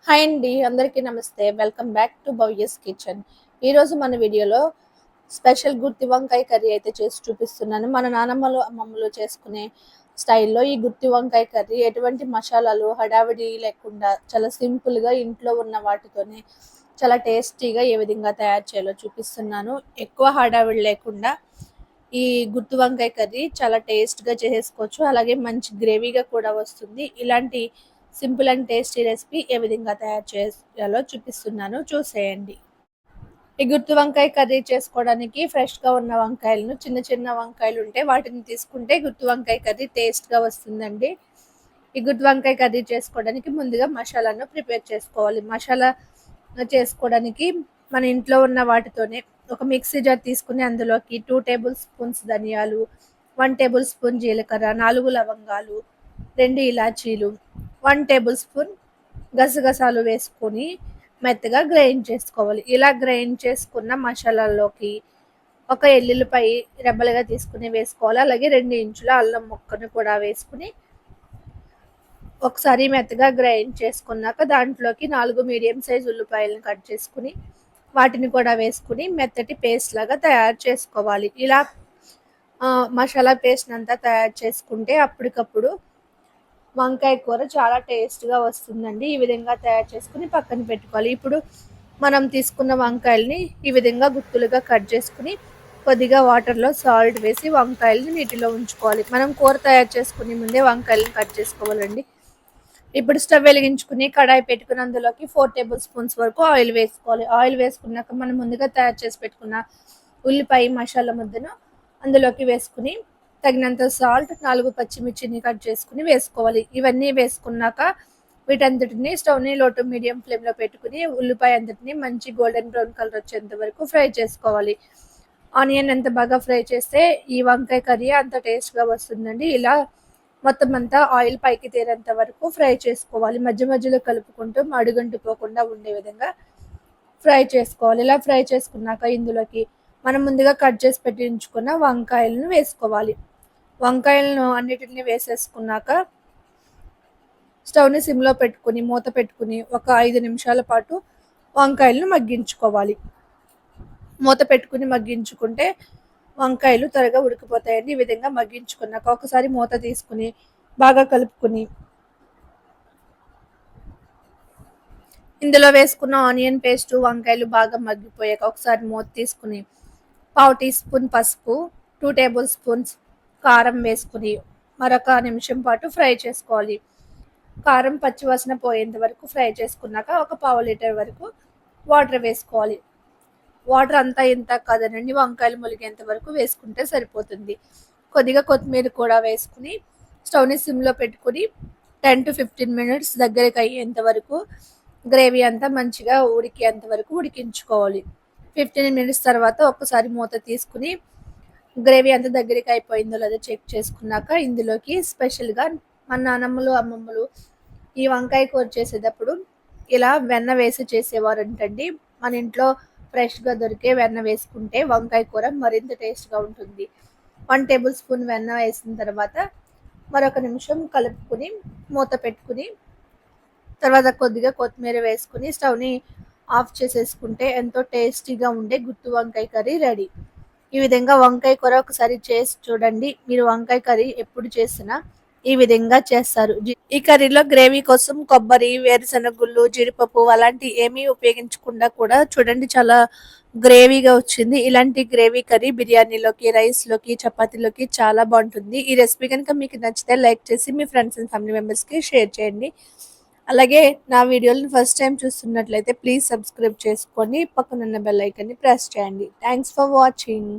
Hi అండి, అందరికీ నమస్తే. Welcome back to Bhavya's kitchen. ఈరోజు మన వీడియోలో స్పెషల్ గుత్తి వంకాయ కర్రీ అయితే చేసి చూపిస్తున్నాను. మన నానమ్మలు అమ్మమ్మలు చేసుకునే స్టైల్లో ఈ గుత్తి వంకాయ కర్రీ ఎటువంటి మసాలాలు హడావిడి లేకుండా చాలా సింపుల్గా ఇంట్లో ఉన్న వాటితోనే చాలా టేస్టీగా ఏ విధంగా తయారు చేయాలో చూపిస్తున్నాను. ఎక్కువ హడావిడి లేకుండా ఈ గుత్తి వంకాయ కర్రీ చాలా టేస్ట్గా చేసుకోవచ్చు. అలాగే మంచి గ్రేవీగా కూడా వస్తుంది. ఇలాంటి సింపుల్ అండ్ టేస్టీ రెసిపీ ఏ విధంగా తయారు చేయాలో చూపిస్తున్నాను, చూసేయండి. ఈ గుత్తి వంకాయ కర్రీ చేసుకోవడానికి ఫ్రెష్గా ఉన్న వంకాయలను, చిన్న చిన్న వంకాయలు ఉంటే వాటిని తీసుకుంటే గుత్తి వంకాయ కర్రీ టేస్ట్గా వస్తుందండి. ఈ గుత్తి వంకాయ కర్రీ చేసుకోవడానికి ముందుగా మసాలాను ప్రిపేర్ చేసుకోవాలి. మసాలా చేసుకోవడానికి మన ఇంట్లో ఉన్న వాటితోనే ఒక మిక్సీ జార్ తీసుకుని అందులోకి 2 టేబుల్ స్పూన్స్ ధనియాలు, 1 టేబుల్ స్పూన్ జీలకర్ర, 4 లవంగాలు, 2 ఇలాచీలు, 1 టేబుల్ స్పూన్ గసగసాలు వేసుకొని మెత్తగా గ్రైండ్ చేసుకోవాలి. ఇలా గ్రైండ్ చేసుకున్న మసాలాల్లోకి ఒక ఎల్లుల్లిపాయ రెబ్బలుగా తీసుకుని వేసుకోవాలి. అలాగే 2 ఇంచుల అల్లం ముక్కను కూడా వేసుకుని ఒకసారి మెత్తగా గ్రైండ్ చేసుకున్నాక దాంట్లోకి 4 మీడియం సైజ్ ఉల్లిపాయలను కట్ చేసుకుని వాటిని కూడా వేసుకుని మెత్తటి పేస్ట్ లాగా తయారు చేసుకోవాలి. ఇలా మసాలా పేస్ట్ అంతా తయారు చేసుకుంటే అప్పటికప్పుడు వంకాయ కూర చాలా టేస్ట్గా వస్తుందండి. ఈ విధంగా తయారు చేసుకుని పక్కన పెట్టుకోవాలి. ఇప్పుడు మనం తీసుకున్న వంకాయల్ని ఈ విధంగా గుత్తులుగా కట్ చేసుకుని కొద్దిగా వాటర్లో సాల్ట్ వేసి వంకాయల్ని నీటిలో ఉంచుకోవాలి. మనం కూర తయారు చేసుకునే ముందే వంకాయలను కట్ చేసుకోవాలండి. ఇప్పుడు స్టవ్ వెలిగించుకుని కడాయి పెట్టుకుని అందులోకి 4 టేబుల్ స్పూన్స్ వరకు ఆయిల్ వేసుకోవాలి. ఆయిల్ వేసుకున్నాక మనం ముందుగా తయారు చేసి పెట్టుకున్న ఉల్లిపాయ మసాలా ముద్దను అందులోకి వేసుకుని తగినంత సాల్ట్, 4 పచ్చిమిర్చిని కట్ చేసుకుని వేసుకోవాలి. ఇవన్నీ వేసుకున్నాక వీటంతటిని స్టవ్ని లో టు మీడియం ఫ్లేమ్లో పెట్టుకుని ఉల్లిపాయ అంతటిని మంచి గోల్డెన్ బ్రౌన్ కలర్ వచ్చేంత వరకు ఫ్రై చేసుకోవాలి. ఆనియన్ ఎంత బాగా ఫ్రై చేస్తే ఈ వంకాయ కర్రీ అంత టేస్ట్గా వస్తుందండి. ఇలా మొత్తం అంతా ఆయిల్ పైకి తేరేంత వరకు ఫ్రై చేసుకోవాలి. మధ్య మధ్యలో కలుపుకుంటూ అడుగంటిపోకుండా ఉండే విధంగా ఫ్రై చేసుకోవాలి. ఇలా ఫ్రై చేసుకున్నాక ఇందులోకి మనం ముందుగా కట్ చేసి పెట్టి ఉంచుకున్న వంకాయలను వేసుకోవాలి. వంకాయలను అన్నిటిని వేసేసుకున్నాక స్టవ్ని సిమ్లో పెట్టుకుని మూత పెట్టుకుని ఒక 5 నిమిషాల పాటు వంకాయలను మగ్గించుకోవాలి. మూత పెట్టుకుని మగ్గించుకుంటే వంకాయలు త్వరగా ఉడికిపోతాయండి. ఈ విధంగా మగ్గించుకున్నాక ఒకసారి మూత తీసుకుని బాగా కలుపుకుని ఇందులో వేసుకున్న ఆనియన్ పేస్ట్, వంకాయలు బాగా మగ్గిపోయాక ఒకసారి మూత తీసుకుని 1/2 టీ స్పూన్ పసుపు, 2 టేబుల్ స్పూన్స్ కారం వేసుకుని మరొక నిమిషం పాటు ఫ్రై చేసుకోవాలి. కారం పచ్చివాసన పోయేంత వరకు ఫ్రై చేసుకున్నాక ఒక 1/2 లీటర్ వరకు వాటర్ వేసుకోవాలి. వాటర్ అంతా ఇంత కాదనండి, వంకాయలు ములిగేంత వరకు వేసుకుంటే సరిపోతుంది. కొద్దిగా కొత్తిమీర కూడా వేసుకుని స్టవ్ని సిమ్లో పెట్టుకుని 10 to 15 మినిట్స్ దగ్గరికి అయ్యేంత వరకు గ్రేవీ అంతా మంచిగా ఉడికేంత వరకు ఉడికించుకోవాలి. 15 మినిట్స్ తర్వాత ఒక్కసారి మూత తీసుకుని గ్రేవీ అంతా దగ్గరికి అయిపోయిందో లేదో చెక్ చేసుకున్నాక ఇందులోకి స్పెషల్గా మన నానమ్మలు అమ్మమ్మలు ఈ వంకాయ కూర చేసేటప్పుడు ఇలా వెన్న వేసి చేసేవారంటండి. మన ఇంట్లో ఫ్రెష్గా దొరికే వెన్న వేసుకుంటే వంకాయ కూర మరింత టేస్ట్గా ఉంటుంది. 1 టేబుల్ స్పూన్ వెన్న వేసిన తర్వాత మరొక నిమిషం కలుపుకుని మూత పెట్టుకుని తర్వాత కొద్దిగా కొత్తిమీర వేసుకుని స్టవ్ని ఆఫ్ చేసేసుకుంటే ఎంతో టేస్టీగా ఉండే గుత్తి వంకాయ కర్రీ రెడీ. ఈ విధంగా వంకాయ కూర ఒకసారి చేసి చూడండి. మీరు వంకాయ కర్రీ ఎప్పుడు చేసినా ఈ విధంగా చేస్తారు. ఈ కర్రీలో గ్రేవీ కోసం కొబ్బరి, వేరుశనగుళ్ళు, జీడిపప్పు అలాంటి ఏమీ ఉపయోగించకుండా కూడా చూడండి చాలా గ్రేవీగా వచ్చింది. ఇలాంటి గ్రేవీ కర్రీ బిర్యానీలోకి, రైస్లోకి, చపాతీలోకి చాలా బాగుంటుంది. ఈ రెసిపీ కనుక మీకు నచ్చితే లైక్ చేసి మీ ఫ్రెండ్స్ అండ్ ఫ్యామిలీ మెంబర్స్కి షేర్ చేయండి. అలాగే నా వీడియోలను ఫస్ట్ టైం చూస్తున్నట్లయితే ప్లీజ్ సబ్స్క్రైబ్ చేసుకొని పక్కనున్న బెల్ ఐకాన్ని ప్రెస్ చేయండి. Thanks for watching.